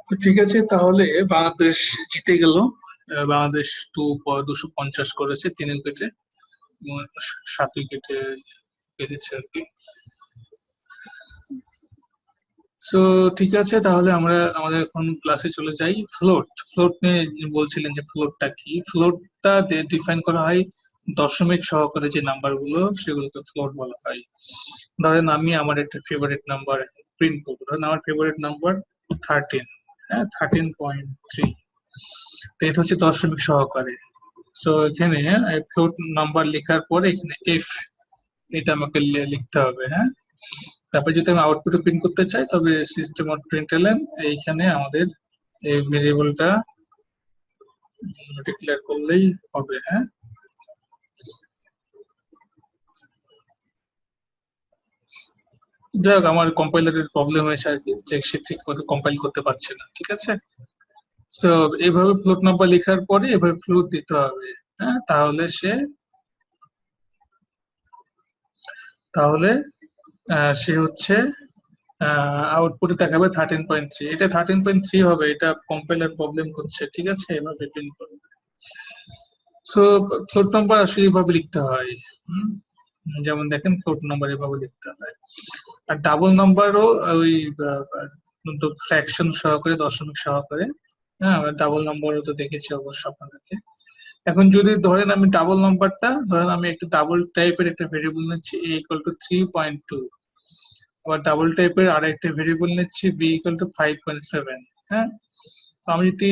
তো ঠিক আছে, তাহলে বাংলাদেশ জিতে গেল। বাংলাদেশ 250 করেছে 3 উইকেটে, 7 উইকেটে পেরেছে আর কি। সো ঠিক আছে, তাহলে আমরা আমাদের এখন ক্লাসে চলে যাই। ফ্লোট নিয়ে বলছিলেন যে ফ্লোটটা কি। ফ্লোটটা ডিফাইন করা হয় দশমিক সহকারে যে নাম্বার গুলো, সেগুলোকে ফ্লোট বলা হয়। ধরেন আমি আমার একটা ফেভারিট নাম্বার প্রিন্ট করবো, ধরেন আমার ফেভারিট নাম্বার 13, হ্যাঁ 13.3। তো এটা হচ্ছে দশমিক সহকারে। সো এখানে ফ্লোট নাম্বার লেখার পরে এখানে এফ, এটা আমাকে লিখতে হবে, হ্যাঁ। তারপর যদি আমি আউটপুটে প্রিন্ট করতে চাই, তবে সিস্টেম ডট প্রিন্টএলএন এইখানে আমাদের এই ভেরিয়েবলটা ডিক্লেয়ার করলেই হবে, হ্যাঁ। যাই হোক, আমার কম্পাইলারের প্রবলেম হয়েছে আর কি, যে সে ঠিক মতো কম্পাইল করতে পারছে না, ঠিক আছে। সো এইভাবে ফ্লোট নাম্বার লেখার পরে এভাবে ফ্লোট দিতে হবে, হ্যাঁ। তাহলে সে হচ্ছে আউটপুটে দেখাবে 13.3। এটা 13.3 হবে, এটা কম্পাইলার প্রবলেম করছে, ঠিক আছে। এভাবে প্রিন্ট করবে। সো ফ্লোট নাম্বার আসলে এভাবে লিখতে হয়, যেমন দেখেন ফ্লোট নাম্বার এভাবে লিখতে হয়। আর ডাবল নাম্বারও ওই ফ্র্যাকশন সহকারে, দশমিক সহকারে, হ্যাঁ। ডাবল নাম্বারও তো দেখেছি অবশ্য আপনাদেরকে। এখন যদি ধরেন আমি ডাবল নাম্বারটা, ধরেন আমি একটা ডাবল টাইপের একটা ভেরিয়েবল নিচ্ছি a = 3.2, আবার ডাবল টাইপের আর একটা ভেরিয়েবল নিচ্ছি b = 5.7, হ্যাঁ। তো আমি যদি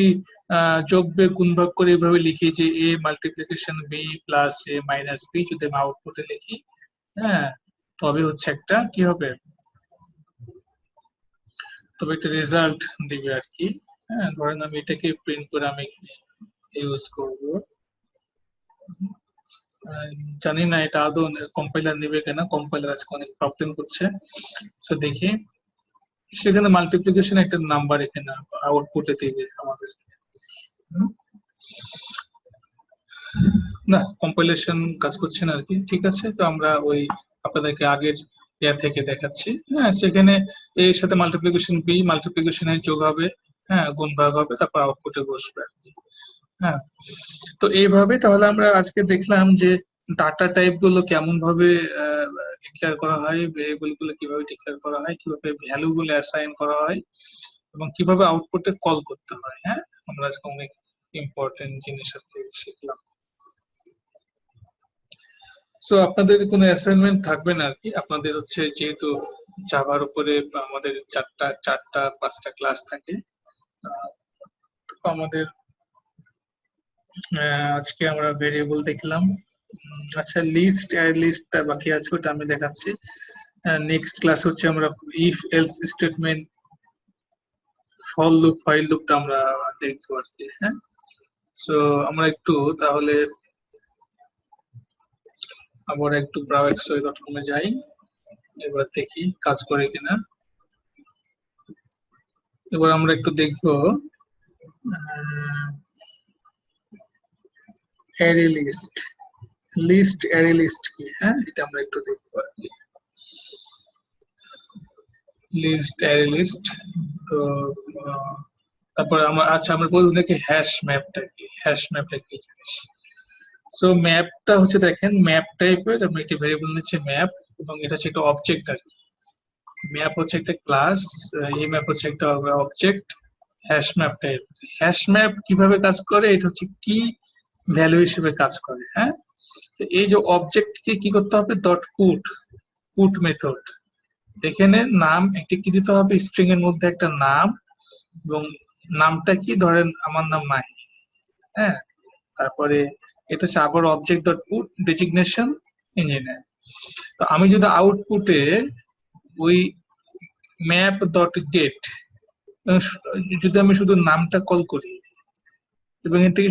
যোগ বিয়োগ গুণ ভাগ করে এভাবে লিখি যে a multiplication b plus a minus b, যদি আমি আউটপুটে লিখি, হ্যাঁ, তবে হচ্ছে একটা কি হবে, তবে একটা রেজাল্ট দিবে আর কি, হ্যাঁ। ধরেন আমি এটাকে প্রিন্ট করে আমি ইউজ করব, জানি না এটা আদৌ কম্পাইলার নেবে কিনা, কম্পাইলার আজকে অনেক প্রবলেম করছে। তো দেখি, সেখানে মাল্টিপ্লিকেশন একটা নাম্বার এখানে আউটপুটে দিবে আমাদের, না কম্পাইলেশন কাজ করছে না আর কি। ঠিক আছে, তো আমরা ওই আপনাদেরকে আগের ইয়া থেকে দেখাচ্ছি, হ্যাঁ। সেখানে এর সাথে মাল্টিপ্লিকেশন বি, মাল্টিপ্লিকেশনের যোগ হবে, হ্যাঁ, গুণ ভাগ হবে, তারপর আউটপুটে বসবে আর কি, হ্যাঁ। তো এইভাবে তাহলে আমরা আজকে দেখলাম যে ডাটা টাইপ গুলো কেমন ভাবে ডিক্লেয়ার করা হয়, ভেরিয়েবল গুলো কিভাবে ডিক্লেয়ার করা হয়, কিভাবে ভ্যালু গুলো অ্যাসাইন করা হয়, এবং কিভাবে আউটপুটে কল করতে হয়, হ্যাঁ। আমরা আজকে অনেক ইম্পর্টেন্ট জিনিস আর কি শিখলাম। সো আপনাদের কোনো অ্যাসাইনমেন্ট থাকবে না আর কি, আপনাদের হচ্ছে যেহেতু জাভার উপরে আমাদের চারটা 5টা ক্লাস থাকে, তো আমাদের আজকে আমরা ভেরিয়েবল দেখলাম। আচ্ছা, লিস্ট অ্যাড লিস্টটা বাকি আছে, ওটা আমি দেখাচ্ছি। নেক্সট ক্লাস হচ্ছে আমরা if else statement, for loop, while লুপটা আমরা দেখবো আর কি, হ্যাঁ। সো আমরা একটু তাহলে আবার একটু browxoy.com এ যাই, এবার দেখি কাজ করে কিনা। এবার আমরা একটু দেখবো অ্যারে লিস্ট অ্যারে লিস্ট কি, হ্যাঁ, এটা আমরা একটু দেখবো আর কি। লিস্ট অ্যারে লিস্ট, তো তারপরে আমরা বলবো নাকি হ্যাশ ম্যাপটা কি জিনিস। সো ম্যাপটা হচ্ছে, দেখেন ম্যাপ টাইপের, আমি একটি ভেরিয়েবল নিচ্ছি ম্যাপ, এবং এটা হচ্ছে একটা অবজেক্ট আর কি। ম্যাপ হচ্ছে একটা ক্লাস, এই ম্যাপ হচ্ছে একটা object. Hash map type, hash map কিভাবে কাজ করে, এটা হচ্ছে কি ভ্যালু হিসেবে কাজ করে, হ্যাঁ। তো এই যে অবজেক্টকে কি করতে হবে, ডট পুট মেথড, এখানে নাম একটি কি দিতে হবে, স্ট্রিং এর মধ্যে একটা নাম, এবং নামটা কি, ধরেন আমার নাম মাহি, হ্যাঁ। তারপরে এটা হচ্ছে আবার object dot put designation engineer. তো আমি যদি আউটপুটে ওই ম্যাপ ডট গেট, যদি আমি শুধু নামটা কল করি, এবং এর থেকে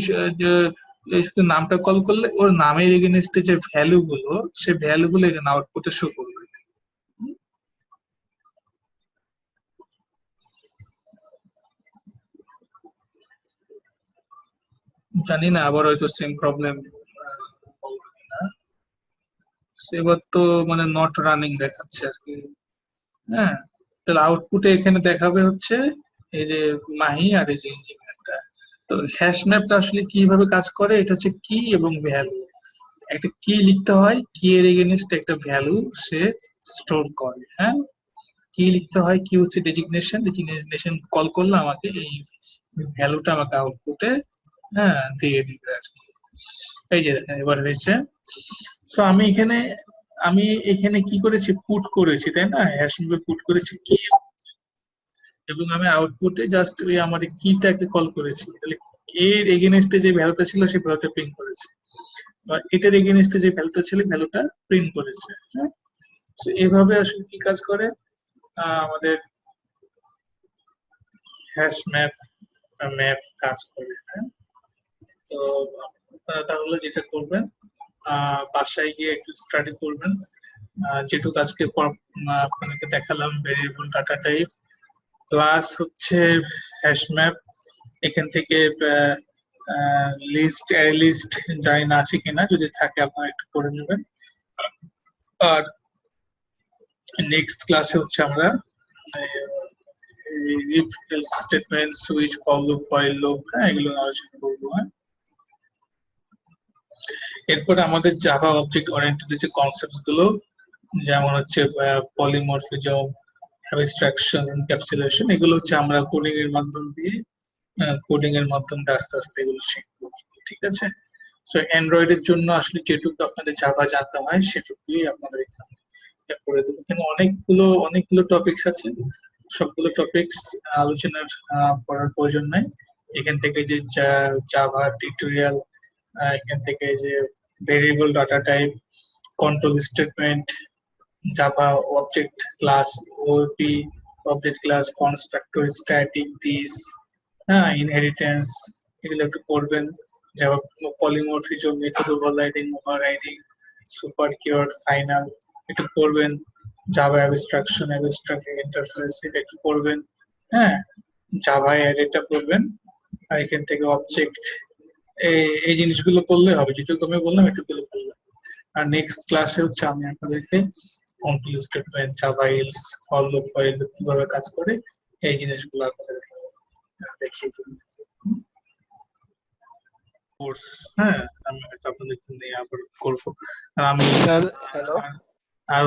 শুধু নামটা কল করলে ওর নামের এগেনস্টে যে ভ্যালু গুলো, সে ভ্যালু গুলো এখানে আউটপুটে শো করবে। জানি না আবার হয়তো সেম প্রবলেম, এবার তো মানে নট রানিং দেখাচ্ছে আর কি, হ্যাঁ। তাহলে আউটপুটে এখানে দেখাবে হচ্ছে এই যে মাহি আর এই যে ইঞ্জিনিয়ারটা। তো হ্যাশ ম্যাপটা আসলে কিভাবে কাজ করে, এটা হচ্ছে কি এবং ভ্যালু। একটা কি লিখতে হয়, কি এর এগেইনস্ট একটা ভ্যালু সে স্টোর করে। হ্যাঁ, কি লিখতে হয়, কি হচ্ছে ডেজিগনেশন, ডেজিগনেশন কল করলে আমাকে এই ভ্যালুটা আমাকে আউটপুটে হ্যাঁ দিয়ে দিবে আর কি। এই যে দেখেন এবার হয়েছে। সো আমি এখানে কি করেছি, পুট করেছি তাই না, হ্যাশ ম্যাপে পুট করেছি কি, এবং আমি আউটপুটে জাস্ট ওই আমার কিটাকে কল করেছি, তাহলে এর এগেইনস্টে যে ভ্যালুটা ছিল সেই ভ্যালুটা প্রিন্ট করেছে, বা এটার এগেইনস্টে যে ভ্যালুটা ছিল ভ্যালুটা প্রিন্ট করেছে। হ্যাঁ, তো এভাবে আসলে কি কাজ করে আমাদের হ্যাশ ম্যাপ ম্যাপ কাজ করে। হ্যাঁ, তো তাহলে যেটা করবেন বাসায় গিয়ে একটু স্টাডি করবেন, যেটুকু আজকে আপনাকে দেখালাম, ভেরিয়েবল ডাটা টাইপ প্লাস হচ্ছে হ্যাশ ম্যাপ, এখান থেকে লিস্ট অ্যারে লিস্ট জানি না আছে কিনা, যদি থাকে আপনারা একটু করে নেবেন। আর নেক্সট ক্লাসে হচ্ছে আমরা if else statement, switch, for loop, while loop, হ্যাঁ এগুলো আলোচনা করবো। হ্যাঁ, এরপরে আমাদের জাভা অবজেক্ট ওরিয়েন্টেড যে কনসেপ্টস গুলো, যেমন হচ্ছে পলিমরফিজম, অ্যাবস্ট্রাকশন, এনক্যাপসুলেশন, এগুলো হচ্ছে আমরা কোডিং এর মাধ্যম দিয়ে আস্তে আস্তে এগুলো শিখবো। ঠিক আছে, সো অ্যান্ড্রয়েড এর জন্য আসলে যেটুকু আপনাদের জাভা জানতে হয় সেটুকুই আপনাদের এখানে করে দেবো। এখানে অনেকগুলো টপিকস আছে, সবগুলো টপিকস আলোচনার করার প্রয়োজন নাই। এখান থেকে যে জাভা টিউটোরিয়াল, এখান থেকে যে variable data type, control statement, Java object class, OP object class, constructor, static, this, হ্যাঁ ইনহেরিটেন্স, এগুলো একটু পড়বেন। Java polymorphism, method overriding, overriding, super keyword, final একটু পড়বেন। জাভা অ্যাবস্ট্রাকশন, অ্যাবস্ট্রাক্ট ইন্টারফেস এটা একটু পড়বেন। হ্যাঁ, জাভা অ্যারেটা পড়বেন। আর এখান থেকে অবজেক্ট, এই জিনিসগুলো করলে হবে, যেটুকু আমি বললাম এটুকু করলে। আর নেক্সট ক্লাসে হচ্ছে আমি আপনাদেরকে control statement, Java else, for loop, while loop কিভাবে কাজ করে এই জিনিসগুলো আপনাদের দেখিয়ে দেব কোর্স। হ্যাঁ, আমি হয়তো আপনাদের নিয়ে আবার করবো। আর আমি হ্যালো। আর